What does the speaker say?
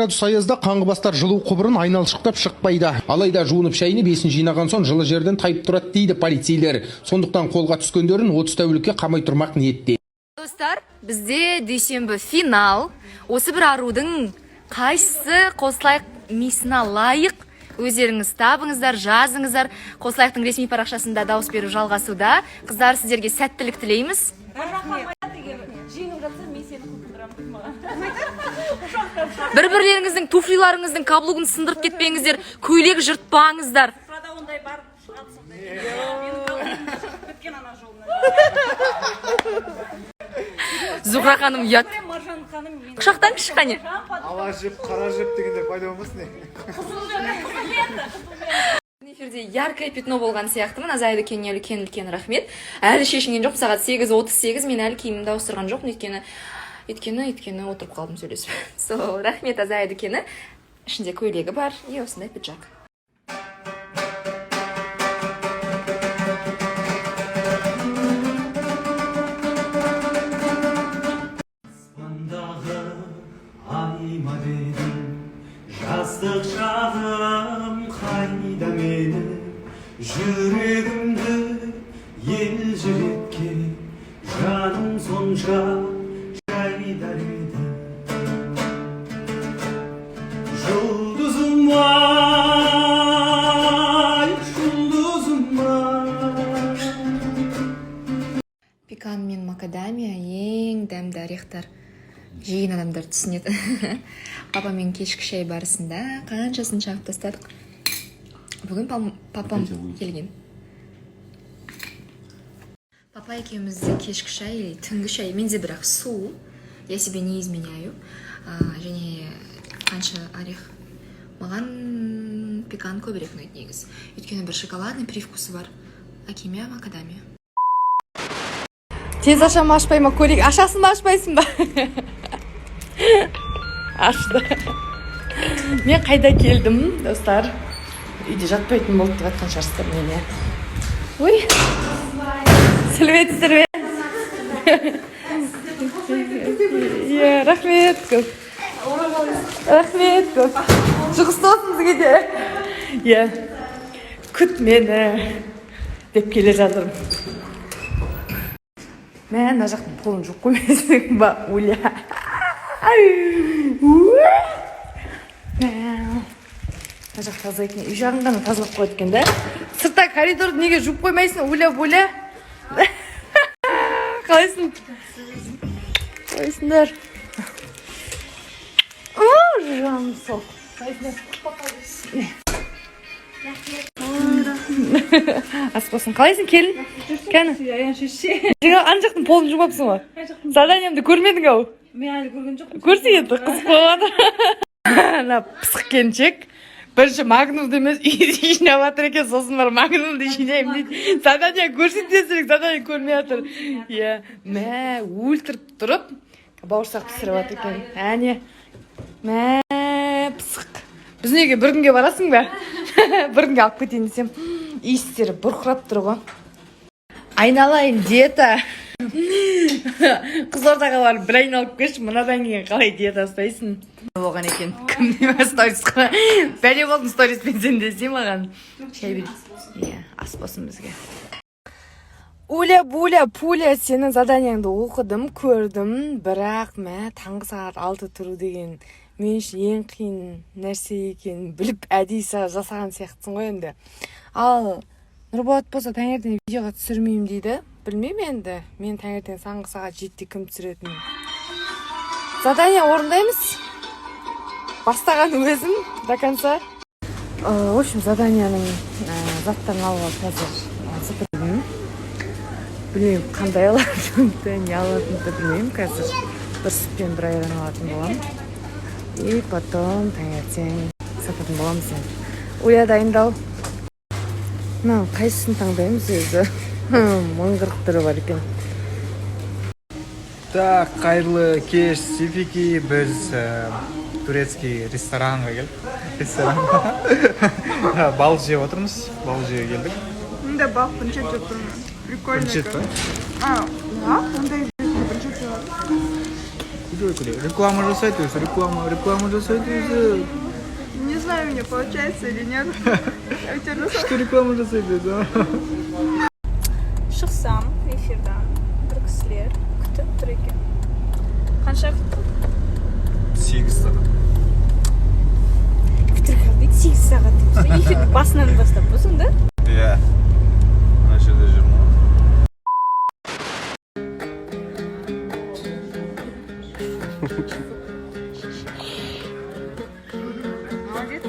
градус аязда қаңғыбастар жылу құбырын айналшықтап шықпайды. Алайда жуынып шайынып бесін жинаған соң жылы жерден тайып тұрады дейді полицейлер. Сондықтан қолға түскендерін 30 тәулікке қамай тұрмақ ниетте. Достар, бізде дүйсенбі финал. Осы бір арудың қайсысы Қосылайық мисына лайық? Өздеріңіз табыңыздар, жазыңыздар. Қосылайықтың ресми парақшасында дауыс беру жалғасуда. Қыздар, сіздерге сәттілік тілейміз. Бір-бірлеріңіздің туфлиларыңыздың каблугын сындырып кетпеңіздер, көйлек жыртпаңыздар. Зухра ханым ұят. Құшақтан кішқане. Ала жіп, қара жіп дегендер пайда болмасын. Эфирде яркое пятно болған сияқтымын. Азайды үлкен рахмет. Әлі шешінген жоқ, сағат 8:38. Мен әлі киімімді ауыстырған жоқпын, өйткені отырып қалдым сөйлесіп. Рахмет Азайды кені. Ішінде көйлегі бар, осындай пиджак. Жастық шағым қайда мені, жүрегімді елжіреткен жаным сонша жайдар еді. Жұлдызым ай, жұлдызым ай. Пекан мен макадамия ең дәмді орехтар. Жеген адамдар түсінеді. Папамен кешкі шай барысында қаншасын шағып тастадық. Бүгін папам келген. Папа екеумізді кешкі шай, түнгі шай, менде бірақ су. Я себе не изменяю. Және қанша орех. Маған пекан көбірек ұнайды негіз. Өйткені бір шоколадный привкусы бар. Акимия, макадамия. Тез ашам ашпай ма көрейік? Ашасын ба ашпайсын ба? Ашты. Мен қайда келдім, достар? Үйде жатпайтын болды деп атқан шығарсыздар мені. Ой. Сәлеметсіздер ме? Рахмет көп. Рахмет көп. Жұғысты olsun сізге де. Күт мені деп келе жатырмын. Мен ана жақтың қолын жоқ қоймайсың ба, Уля? Ана жақ таза екен. Үй жағын ғана тазалап қойды екен да. Сыртта коридорды неге жуып қоймайсың, Уля? Қалайсың? Қалайсыңдар? Жаным сол. Аспасын, қалайсың келін? Кәні? Ана жақтың полын жуапсың ба? Заданиямды көрмедің ау? Мен әлі көрген жоқпын. Көрсің енді, қызық болғаны. Ана пысық келіншек. Бірінші магнумды емес, үйді жинап жатыр екен, сосын бар магнумды жинайым дейді. Задания көрсетесірек, задания көрмей жатыр. Мә, өлтіріп тұрып, бауырсақ пісіріп жатыр екен. Әне, мә, пысық. Біз неге бір күнге барасың ба? Бір күнге алып кетейін десем, иістері бұрқырап тұр ғой. Айналайын диета. Қызылордаға барып бір айналып келші, мынадан кейін қалай диета ұстайсың? Болған екен. Кім деме сторис қана. Бәле болдың сториспен сен десе маған. Шай берейін. Ас болсын бізге. Уля, буля, пуля, сенің заданияңды оқыдым, көрдім. Бірақ таңғы сағат 6 тұру деген мен үшін ең қиын нәрсе екен біліп әдейі жасаған сияқтысың ғой енді. Ал Нұрболат болса таңертең видеоға түсірмеймін дейді. Білмеймін енді. Мен таңертең таңғы сағат 7-де кім түсіретін. Задания орындаймыз. Бастаған өзім до конца. В общем, заданияның заттарын алып қазір сыпырдым. Білмеймін, қандай алатынымды, не алатынымды білмеймін қазір. Бір сүтпен бір айран алатын болам. И потом таңертең сататын боламыз енді. Уля дайындал. Қайсысын таңдаймыз өзі? Мыңғырық түрі бар екен. Так, қайырлы кеш, Сефики, біз турецкий ресторанға келдік. Балық жеп отырмыз, балық жеп келдік. Мұнда балық пынчет жеп тұрмын. Прикольно. Пынчет па? Ондай бірінші жеп. Реклама жасайды өзі, реклама жасайды өзі. Не знаю, мне получается или нет. Что реклама жасайды өзі? Шықсам эфирдан бір кісілер күтіп тұр екен. Қанша күтті? 8 сағат. Күтір қалды 8 сағат деп. Эфирді басынан бастап болсын да? Иә. Ана жерде жүрмін. Молодец.